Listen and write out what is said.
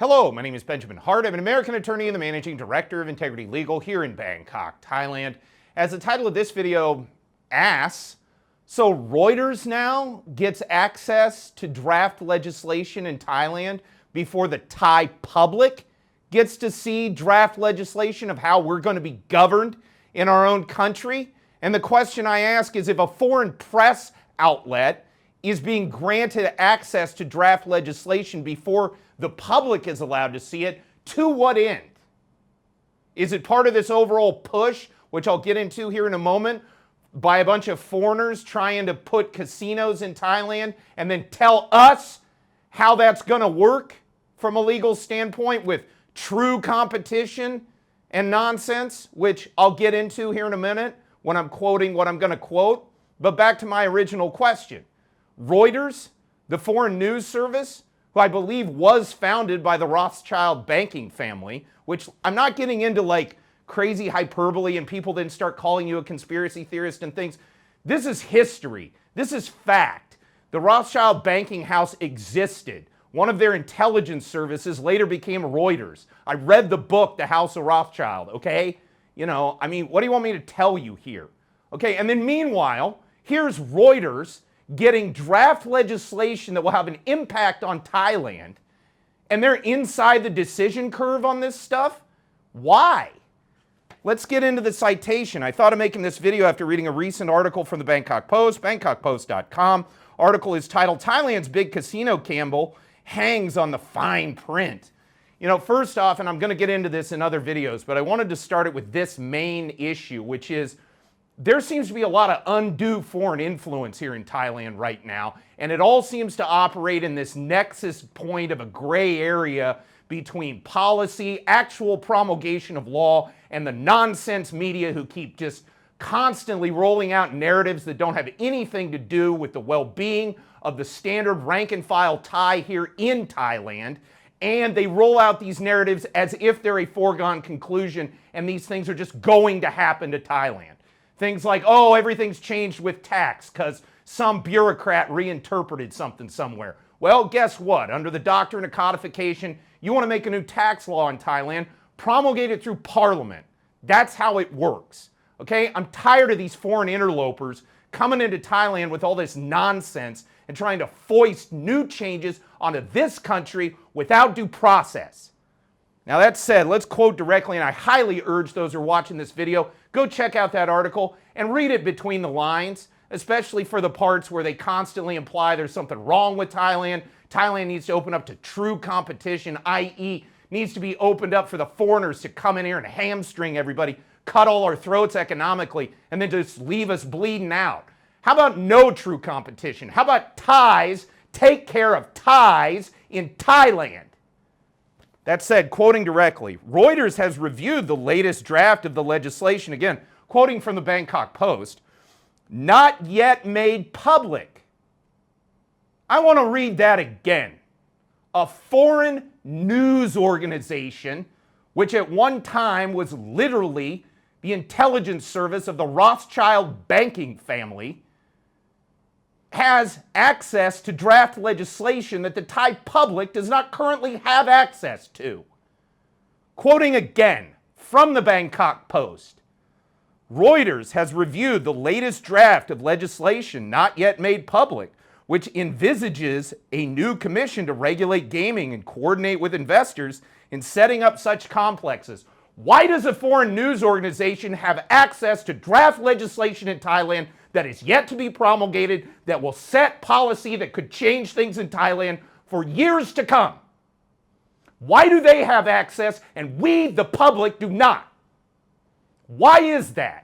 Hello, my name is Benjamin Hart. I'm an American attorney and the managing director of Integrity Legal here in Bangkok, Thailand. As the title of this video asks, so Reuters now gets access to draft legislation in Thailand before the Thai public gets to see draft legislation of how we're going to be governed in our own country. And the question I ask is, if a foreign press outlet is being granted access to draft legislation before the public is allowed to see it, to what end? Is it part of this overall push, which I'll get into here in a moment, by a bunch of foreigners trying to put casinos in Thailand and then tell us how that's going to work from a legal standpoint with true competition and nonsense, which I'll get into here in a minute when I'm quoting what I'm going to quote. But back to my original question. Reuters, the foreign news service, who I believe was founded by the Rothschild banking family, which I'm not getting into like crazy hyperbole and people then start calling you a conspiracy theorist and things. This is history. This is fact. The Rothschild banking house existed. One of their intelligence services later became Reuters. I read the book, The House of Rothschild, okay? You know, I mean, what do you want me to tell you here? Okay, and then meanwhile, here's Reuters getting draft legislation that will have an impact on Thailand, and they're inside the decision curve on this stuff? Why? Let's get into the citation. I thought of making this video after reading a recent article from the Bangkok Post, bangkokpost.com. Article is titled, "Thailand's Big Casino Gamble Hangs on the Fine Print." You know, first off, and I'm going to get into this in other videos, but I wanted to start it with this main issue, which is there seems to be a lot of undue foreign influence here in Thailand right now, and it all seems to operate in this nexus point of a gray area between policy, actual promulgation of law, and the nonsense media who keep just constantly rolling out narratives that don't have anything to do with the well-being of the standard rank-and-file Thai here in Thailand. And they roll out these narratives as if they're a foregone conclusion, and these things are just going to happen to Thailand. Things like, oh, everything's changed with tax because some bureaucrat reinterpreted something somewhere. Well, guess what? Under the doctrine of codification, you want to make a new tax law in Thailand, promulgate it through parliament. That's how it works. Okay? I'm tired of these foreign interlopers coming into Thailand with all this nonsense and trying to foist new changes onto this country without due process. Now that said, let's quote directly, and I highly urge those who are watching this video, go check out that article and read it between the lines, especially for the parts where they constantly imply there's something wrong with Thailand. Thailand needs to open up to true competition, i.e. needs to be opened up for the foreigners to come in here and hamstring everybody, cut all our throats economically, and then just leave us bleeding out. How about no true competition? How about Thais take care of Thais in Thailand? That said, quoting directly, Reuters has reviewed the latest draft of the legislation, again, quoting from the Bangkok Post, not yet made public. I want to read that again. A foreign news organization, which at one time was literally the intelligence service of the Rothschild banking family, has access to draft legislation that the Thai public does not currently have access to. Quoting again from the Bangkok Post, Reuters has reviewed the latest draft of legislation not yet made public, which envisages a new commission to regulate gaming and coordinate with investors in setting up such complexes. Why does a foreign news organization have access to draft legislation in Thailand that is yet to be promulgated, that will set policy that could change things in Thailand for years to come? Why do they have access and we, the public, do not? Why is that?